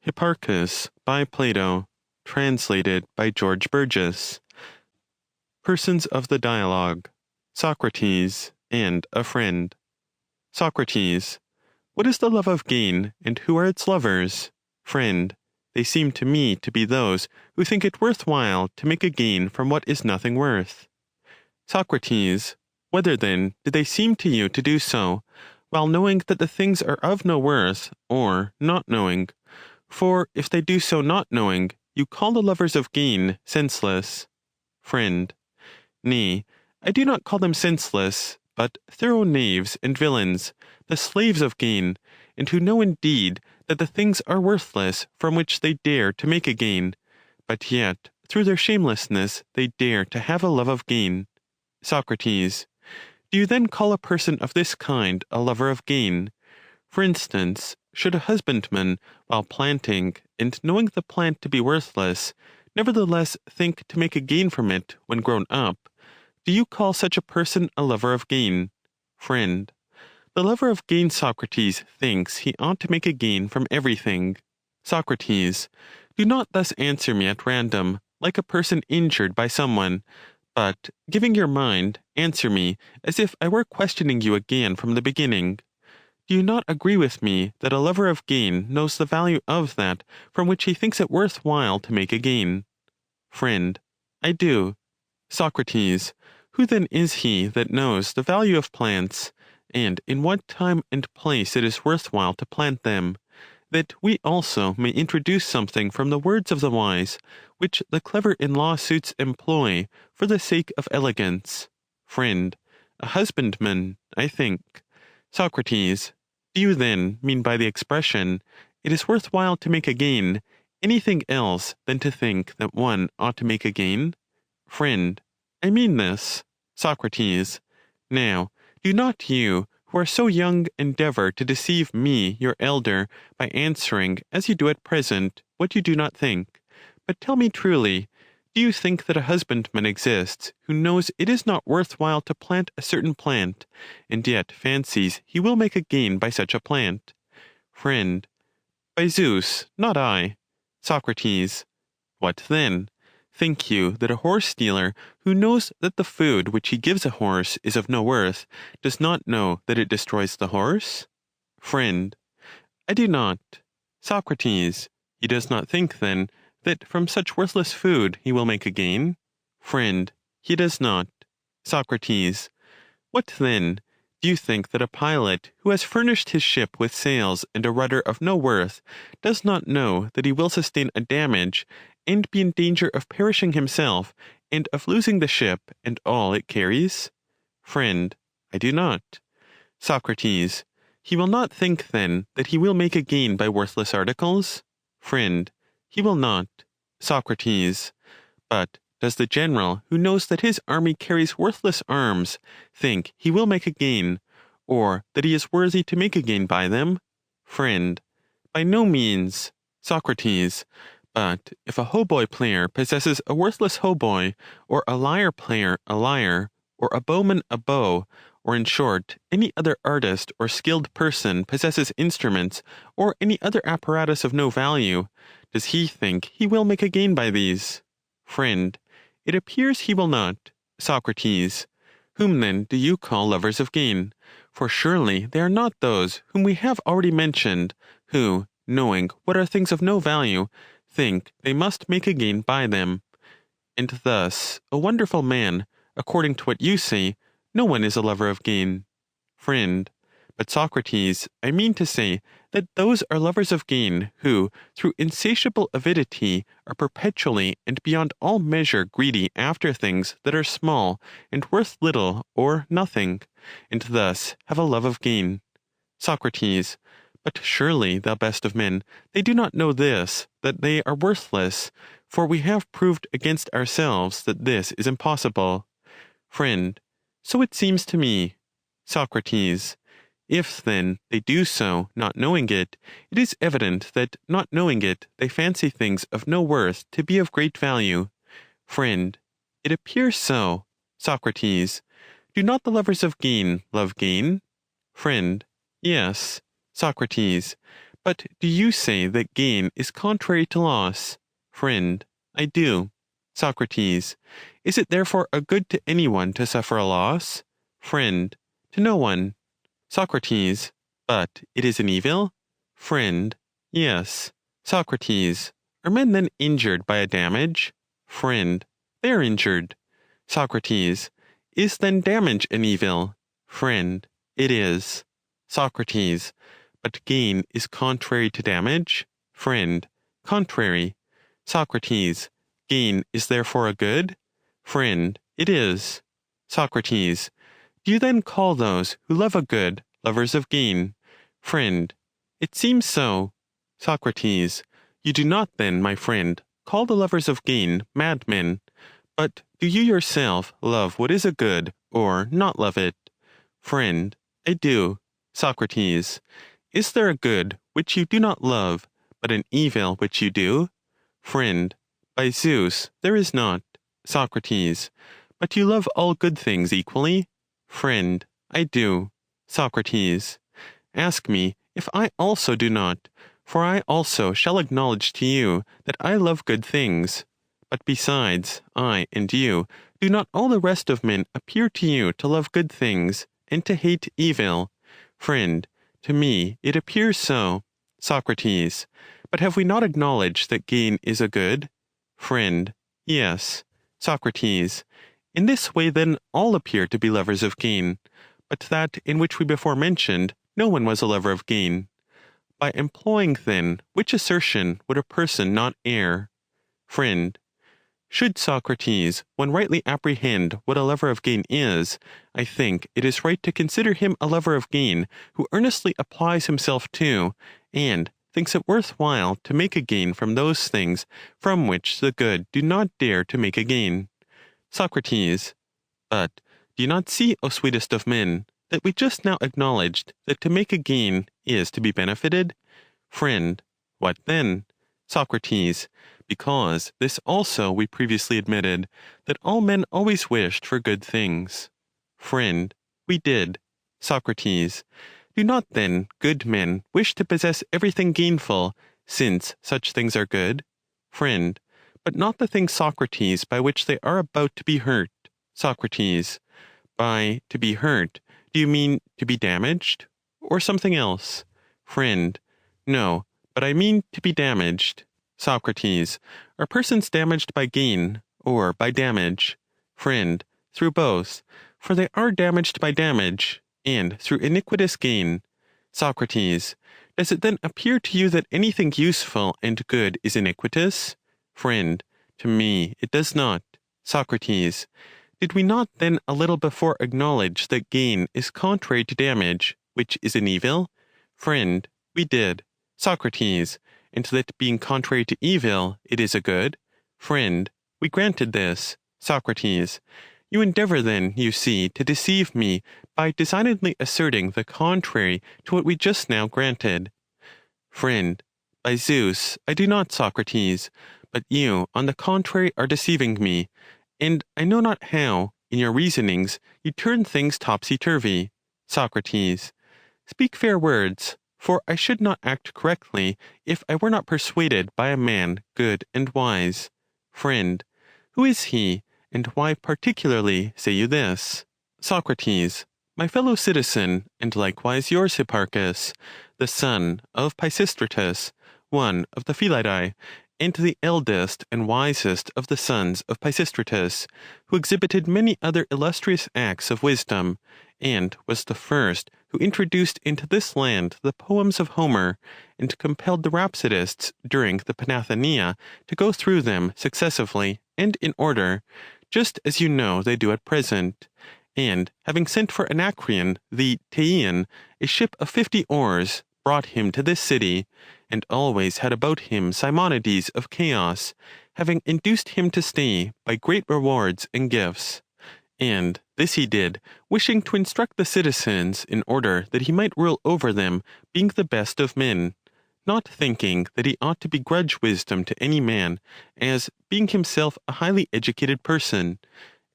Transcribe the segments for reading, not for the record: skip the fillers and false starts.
Hipparchus by Plato, translated by George Burgess. Persons of the dialogue: Socrates and a friend. Socrates: What is the love of gain, and who are its lovers? Friend: They seem to me to be those who think it worth while to make a gain from what is nothing worth. Socrates: Whether then do they seem to you to do so, while knowing that the things are of no worth, or not knowing? For if they do so not knowing, you call the lovers of gain senseless. Friend: Nay, I do not call them senseless, but thorough knaves and villains, the slaves of gain, and who know indeed that the things are worthless from which they dare to make a gain, but yet through their shamelessness they dare to have a love of gain. Socrates: Do you then call a person of this kind a lover of gain? For instance, should a husbandman, while planting, and knowing the plant to be worthless, nevertheless think to make a gain from it when grown up, do you call such a person a lover of gain? Friend: The lover of gain, Socrates, thinks he ought to make a gain from everything. Socrates: Do not thus answer me at random, like a person injured by someone, but, giving your mind, answer me as if I were questioning you again from the beginning. Do you not agree with me that a lover of gain knows the value of that from which he thinks it worth while to make a gain? Friend: I do. Socrates: Who then is he that knows the value of plants, and in what time and place it is worth while to plant them, that we also may introduce something from the words of the wise, which the clever in lawsuits employ for the sake of elegance? Friend: A husbandman, I think. Socrates: Do you then mean by the expression, "It is worth while to make a gain," anything else than to think that one ought to make a gain? Friend: I mean this. Socrates: Now, do not you, who are so young, endeavor to deceive me, your elder, by answering, as you do at present, what you do not think, but tell me truly, do you think that a husbandman exists who knows it is not worth while to plant a certain plant, and yet fancies he will make a gain by such a plant? Friend: By Zeus, not I. Socrates: What then? Think you that a horse-stealer, who knows that the food which he gives a horse is of no worth, does not know that it destroys the horse? Friend: I do not. Socrates: He does not think, then, that from such worthless food he will make a gain? Friend: He does not. Socrates: What then? Do you think that a pilot, who has furnished his ship with sails and a rudder of no worth, does not know that he will sustain a damage, and be in danger of perishing himself, and of losing the ship and all it carries? Friend: I do not. Socrates: He will not think, then, that he will make a gain by worthless articles? Friend: He will not. Socrates: But does the general, who knows that his army carries worthless arms, think he will make a gain, or that he is worthy to make a gain by them? Friend: By no means. Socrates: But if a hautboy player possesses a worthless hautboy, or a lyre player a lyre, or a bowman a bow, or in short, any other artist or skilled person possesses instruments, or any other apparatus of no value, does he think he will make a gain by these? Friend: It appears he will not. Socrates: Whom then do you call lovers of gain? For surely they are not those whom we have already mentioned, who, knowing what are things of no value, think they must make a gain by them. And thus, a wonderful man, according to what you say, no one is a lover of gain. Friend: But, Socrates, I mean to say that those are lovers of gain who, through insatiable avidity, are perpetually and beyond all measure greedy after things that are small and worth little or nothing, and thus have a love of gain. Socrates: But surely, thou best of men, they do not know this, that they are worthless, for we have proved against ourselves that this is impossible. Friend: So it seems to me. Socrates: If, then, they do so, not knowing it, it is evident that, not knowing it, they fancy things of no worth to be of great value. Friend: It appears so. Socrates: Do not the lovers of gain love gain? Friend: Yes. Socrates: But do you say that gain is contrary to loss? Friend. I do. Socrates. Is it therefore a good to anyone to suffer a loss? Friend. To no one. Socrates. But it is an evil? Friend. Yes. Socrates. Are men then injured by a damage? Friend. They are injured. Socrates. Is then damage an evil? Friend. It is. Socrates. But gain is contrary to damage? Friend. Contrary. Socrates. Gain is therefore a good? Friend. It is. Socrates. Do you then call those who love a good lovers of gain? Friend. It seems so. Socrates. You do not then, my friend, call the lovers of gain madmen. But do you yourself love what is a good, or not love it? Friend. I do. Socrates. Is there a good which you do not love, but an evil which you do? Friend. By Zeus, there is not. Socrates. But you love all good things equally? Friend. I do. Socrates. Ask me if I also do not, for I also shall acknowledge to you that I love good things. But besides, I and you, do not all the rest of men appear to you to love good things, and to hate evil? Friend. To me it appears so. Socrates. But have we not acknowledged that gain is a good? Friend. Yes. Socrates. In this way then all appear to be lovers of gain, but that in which we before mentioned, no one was a lover of gain. By employing then which assertion would a person not err? Friend. Should Socrates, one rightly apprehend what a lover of gain is, I think it is right to consider him a lover of gain who earnestly applies himself to, and thinks it worth while to make a gain from those things from which the good do not dare to make a gain. Socrates. But do you not see, O sweetest of men, that we just now acknowledged that to make a gain is to be benefited? Friend. What then? Socrates. Because this also we previously admitted, that all men always wished for good things. Friend. We did. Socrates. Do not then good men wish to possess everything gainful, since such things are good? Friend. But not the things, Socrates, by which they are about to be hurt. Socrates. By to be hurt, do you mean to be damaged? Or something else? Friend. No, but I mean to be damaged. Socrates. Are persons damaged by gain, or by damage? Friend. Through both, for they are damaged by damage, and through iniquitous gain. Socrates. Does it then appear to you that anything useful and good is iniquitous? Friend. To me it does not. Socrates. Did we not then a little before acknowledge that gain is contrary to damage, which is an evil? Friend. We did. Socrates. And that being contrary to evil, it is a good? Friend. We granted this. Socrates. You endeavor then, you see, to deceive me by designedly asserting the contrary to what we just now granted. Friend. By Zeus, I do not, Socrates, but you, on the contrary, are deceiving me, and I know not how, in your reasonings, you turn things topsy-turvy. Socrates. Speak fair words, for I should not act correctly if I were not persuaded by a man good and wise. Friend. Who is he, and why particularly say you this? Socrates. My fellow citizen, and likewise yours, Hipparchus, the son of Pisistratus, one of the Philidae, and the eldest and wisest of the sons of Pisistratus, who exhibited many other illustrious acts of wisdom, and was the first who introduced into this land the poems of Homer, and compelled the rhapsodists during the Panathenaea to go through them successively and in order, just as you know they do at present. And having sent for Anacreon the Teian, a ship of 50 oars, brought him to this city, and always had about him Simonides of Chaos, having induced him to stay by great rewards and gifts. And this he did, wishing to instruct the citizens in order that he might rule over them, being the best of men, not thinking that he ought to begrudge wisdom to any man, as being himself a highly educated person.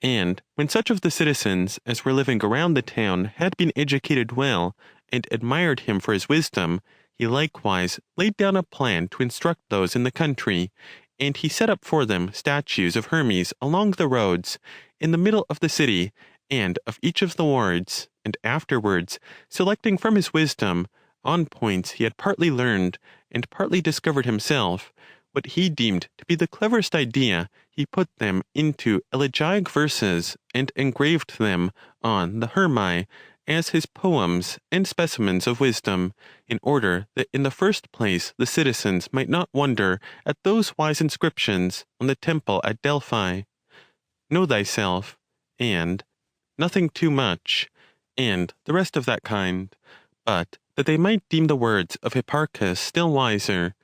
And when such of the citizens as were living around the town had been educated well, and admired him for his wisdom, He likewise laid down a plan to instruct those in the country, and he set up for them statues of Hermes along the roads, in the middle of the city, and of each of the wards, and afterwards, selecting from his wisdom, on points he had partly learned and partly discovered himself, what he deemed to be the cleverest idea, he put them into elegiac verses, and engraved them on the Hermae as his poems and specimens of wisdom, in order that in the first place the citizens might not wonder at those wise inscriptions on the temple at Delphi. Know thyself, and nothing too much, and the rest of that kind, but that they might deem the words of Hipparchus still wiser,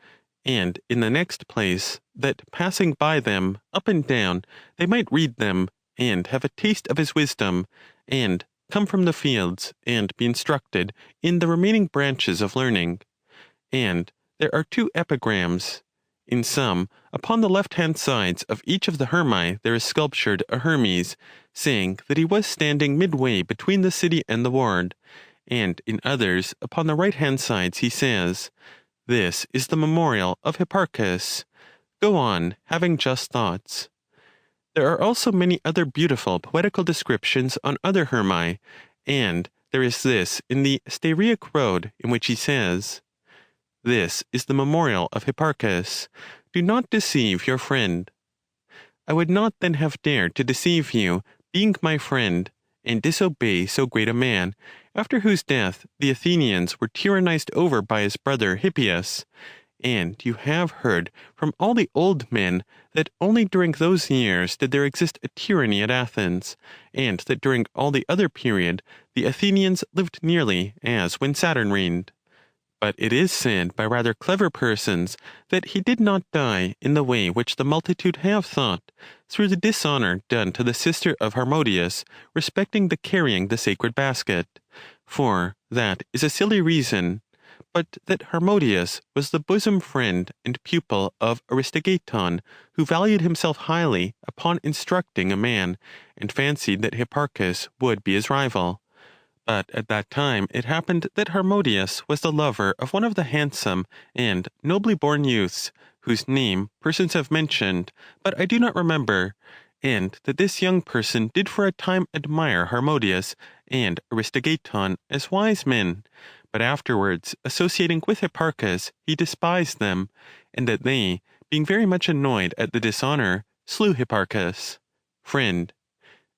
and in the next place, that passing by them up and down, they might read them, and have a taste of his wisdom, and come from the fields, and be instructed in the remaining branches of learning. And there are 2 epigrams. In some, upon the left-hand sides of each of the Hermae there is sculptured a Hermes, saying that he was standing midway between the city and the ward, and in others, upon the right-hand sides, he says, "This is the memorial of Hipparchus. Go on, having just thoughts." There are also many other beautiful poetical descriptions on other Hermae, and there is this in the Styriac road, in which he says, "This is the memorial of Hipparchus. Do not deceive your friend." I would not then have dared to deceive you, being my friend, and disobey so great a man, after whose death the Athenians were tyrannized over by his brother Hippias. And you have heard from all the old men that only during those years did there exist a tyranny at Athens, and that during all the other period the Athenians lived nearly as when Saturn reigned. But it is said by rather clever persons that he did not die in the way which the multitude have thought, through the dishonor done to the sister of Harmodius respecting the carrying the sacred basket. For that is a silly reason, but that Harmodius was the bosom friend and pupil of Aristogeiton, who valued himself highly upon instructing a man, and fancied that Hipparchus would be his rival. But at that time it happened that Harmodius was the lover of one of the handsome and nobly born youths, whose name persons have mentioned, but I do not remember, and that this young person did for a time admire Harmodius and Aristogeiton as wise men, but afterwards, associating with Hipparchus, he despised them, and that they, being very much annoyed at the dishonor, slew Hipparchus. Friend.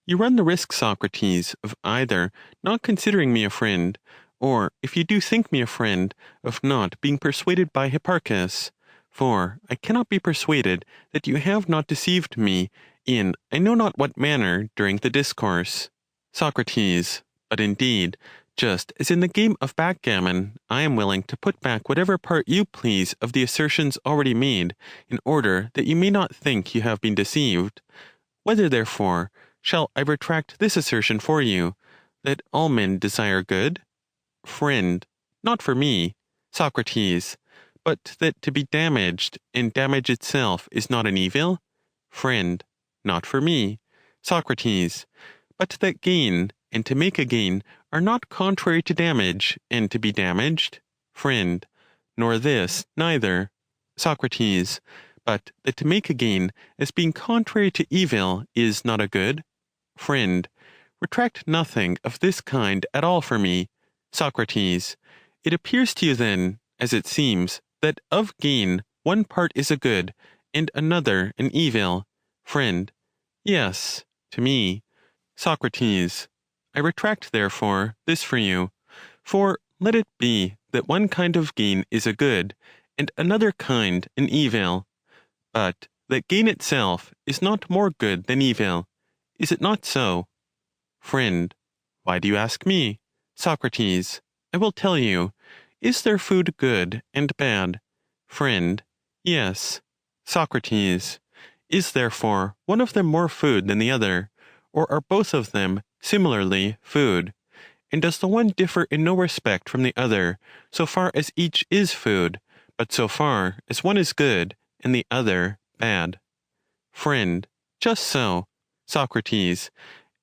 You run the risk, Socrates, of either not considering me a friend, or, if you do think me a friend, of not being persuaded by Hipparchus. For I cannot be persuaded that you have not deceived me in I know not what manner during the discourse. Socrates. But indeed, just as in the game of backgammon, I am willing to put back whatever part you please of the assertions already made, in order that you may not think you have been deceived. Whether, therefore, shall I retract this assertion for you, that all men desire good? Friend. Not for me, Socrates, but that to be damaged, and damage itself, is not an evil? Friend. Not for me, Socrates, but that gain, and to make a gain, are not contrary to damage, and to be damaged? Friend. Nor this, neither, Socrates, but that to make a gain, as being contrary to evil, is not a good? Friend. Retract nothing of this kind at all for me, Socrates. It appears to you then, as it seems, that of gain one part is a good, and another an evil. Friend. Yes, to me. Socrates. I retract, therefore, this for you. For let it be that one kind of gain is a good, and another kind an evil, but that gain itself is not more good than evil. Is it not so? Friend. Why do you ask me? Socrates. I will tell you. Is there food good and bad? Friend. Yes. Socrates. Is therefore one of them more food than the other, or are both of them similarly food? And does the one differ in no respect from the other, so far as each is food, but so far as one is good, and the other bad? Friend. Just so, Socrates.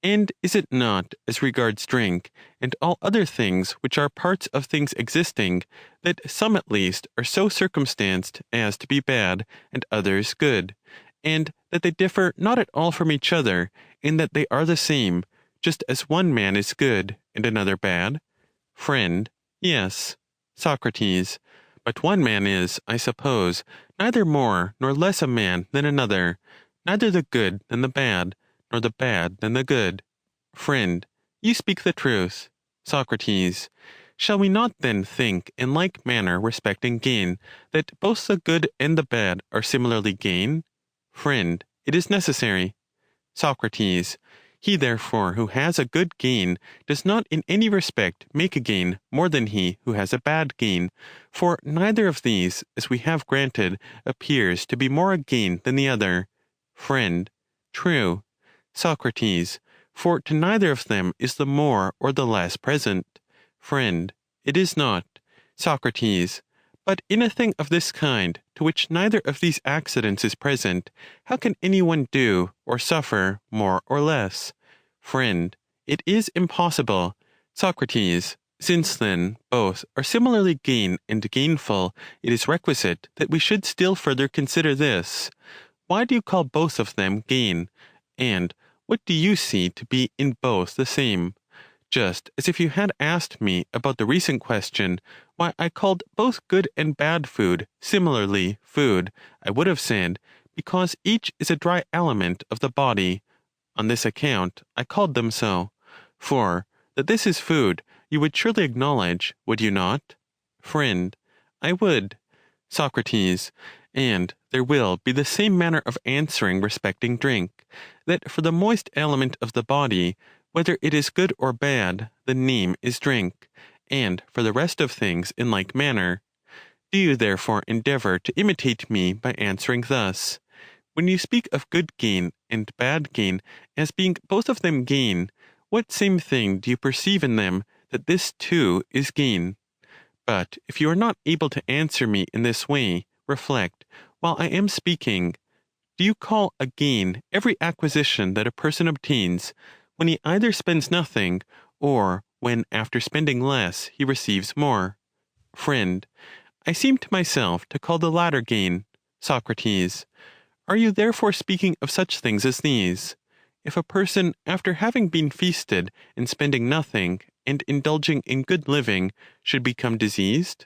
And is it not, as regards drink, and all other things which are parts of things existing, that some at least are so circumstanced as to be bad, and others good, and that they differ not at all from each other, in that they are the same, just as one man is good, and another bad? Friend. Yes. Socrates. But one man is, I suppose, neither more nor less a man than another, neither the good than the bad, nor the bad than the good. Friend. You speak the truth. Socrates. Shall we not then think in like manner respecting gain, that both the good and the bad are similarly gain? Friend. It is necessary. Socrates. He therefore who has a good gain does not in any respect make a gain more than he who has a bad gain, for neither of these, as we have granted, appears to be more a gain than the other. Friend. True. Socrates. For to neither of them is the more or the less present. Friend. It is not. Socrates. But in a thing of this kind, to which neither of these accidents is present, how can any one do or suffer more or less? Friend. It is impossible. Socrates. Since then both are similarly gain and gainful, it is requisite that we should still further consider this. Why do you call both of them gain? And what do you see to be in both the same? Just as if you had asked me about the recent question, why I called both good and bad food similarly food, I would have said, because each is a dry element of the body. On this account I called them so. For, that this is food, you would surely acknowledge, would you not? Friend. I would. Socrates. And there will be the same manner of answering respecting drink, that for the moist element of the body, whether it is good or bad, the name is drink, and for the rest of things in like manner. Do you therefore endeavor to imitate me by answering thus. When you speak of good gain and bad gain as being both of them gain, what same thing do you perceive in them, that this too is gain? But if you are not able to answer me in this way, reflect, while I am speaking. Do you call a gain every acquisition that a person obtains, when he either spends nothing, or when after spending less he receives more? Friend. I seem to myself to call the latter gain. Socrates. Are you therefore speaking of such things as these? If a person, after having been feasted and spending nothing, and indulging in good living, should become diseased?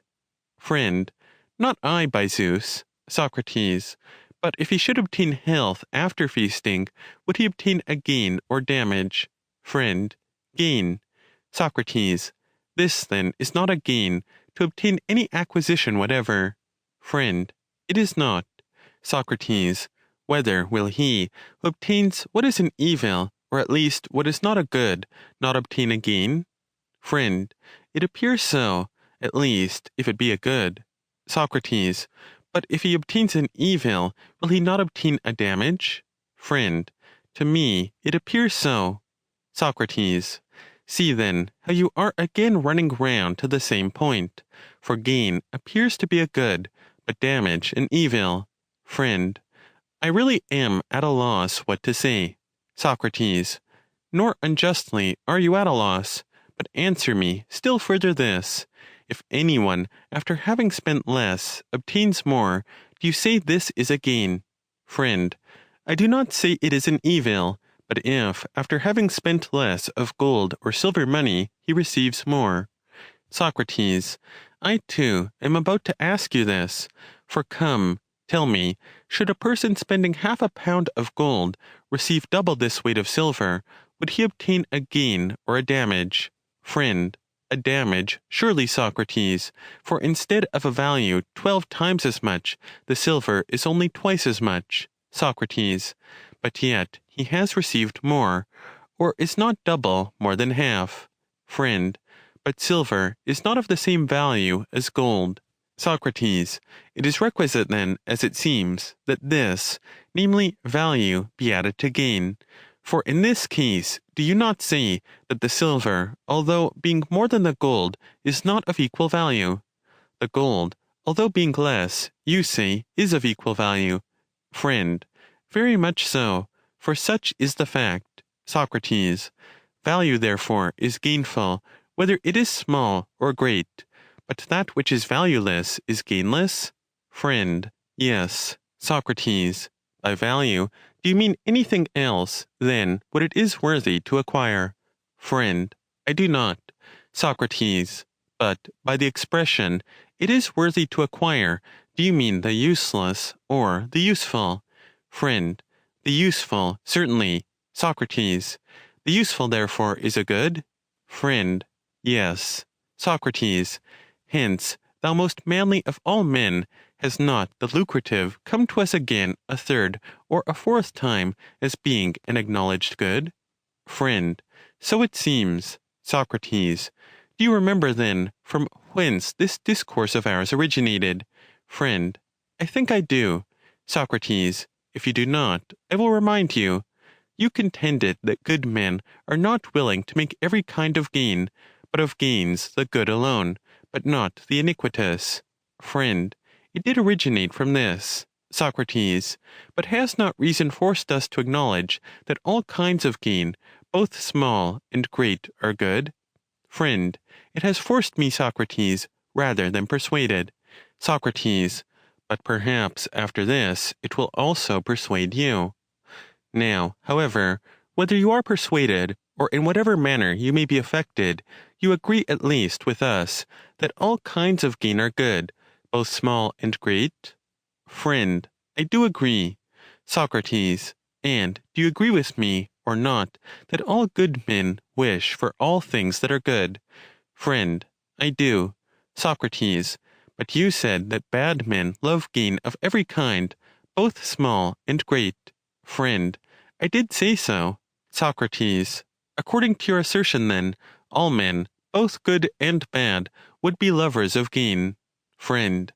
Friend. Not I, by Zeus. Socrates. But if he should obtain health after feasting, would he obtain a gain or damage? Friend. Gain. Socrates. This, then, is not a gain, to obtain any acquisition whatever. Friend. It is not. Socrates. Whether will he, who obtains what is an evil, or at least what is not a good, not obtain a gain? Friend. It appears so, at least, if it be a good. Socrates. But if he obtains an evil, will he not obtain a damage? Friend. To me it appears so. Socrates. See then how you are again running round to the same point. For gain appears to be a good, but damage an evil. Friend. I really am at a loss what to say. Socrates. Nor unjustly are you at a loss, but answer me still further this. If any one, after having spent less, obtains more, do you say this is a gain? Friend. I do not say it is an evil, but if, after having spent less of gold or silver money, he receives more. Socrates. I too am about to ask you this. For come, tell me, should a person spending half a pound of gold receive double this weight of silver, would he obtain a gain or a damage? Friend. A damage, surely, Socrates, for instead of a value 12 times as much, the silver is only twice as much. Socrates. But yet he has received more, or is not double more than half? Friend. But silver is not of the same value as gold. Socrates. It is requisite then, as it seems, that this, namely value, be added to gain. For in this case, do you not say that the silver, although being more than the gold, is not of equal value? The gold, although being less, you say, is of equal value. Friend. Very much so, for such is the fact. Socrates. Value, therefore, is gainful, whether it is small or great. But that which is valueless is gainless? Friend. Yes. Socrates. By value, do you mean anything else than what it is worthy to acquire? Friend. I do not. Socrates. But by the expression, it is worthy to acquire, do you mean the useless or the useful? Friend. The useful, certainly. Socrates. The useful, therefore, is a good? Friend. Yes. Socrates. Hence, thou most manly of all men, has not the lucrative come to us again a third or a fourth time as being an acknowledged good? Friend. So it seems. Socrates. Do you remember, then, from whence this discourse of ours originated? Friend. I think I do. Socrates. If you do not, I will remind you. You contended that good men are not willing to make every kind of gain, but of gains the good alone, but not the iniquitous. Friend. It did originate from this. Socrates. But has not reason forced us to acknowledge that all kinds of gain, both small and great, are good? Friend. It has forced me, Socrates, rather than persuaded. Socrates. But perhaps after this it will also persuade you. Now, however, whether you are persuaded, or in whatever manner you may be affected, you agree at least with us that all kinds of gain are good, both small and great? Friend. I do agree. Socrates. And do you agree with me, or not, that all good men wish for all things that are good? Friend. I do. Socrates. But you said that bad men love gain of every kind, both small and great. Friend. I did say so. Socrates. According to your assertion, then, all men, both good and bad, would be lovers of gain. Friend.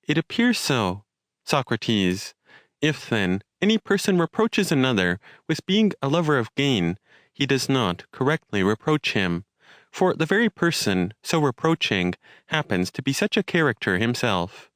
It appears so. Socrates. If, then, any person reproaches another with being a lover of gain, he does not correctly reproach him, for the very person so reproaching happens to be such a character himself.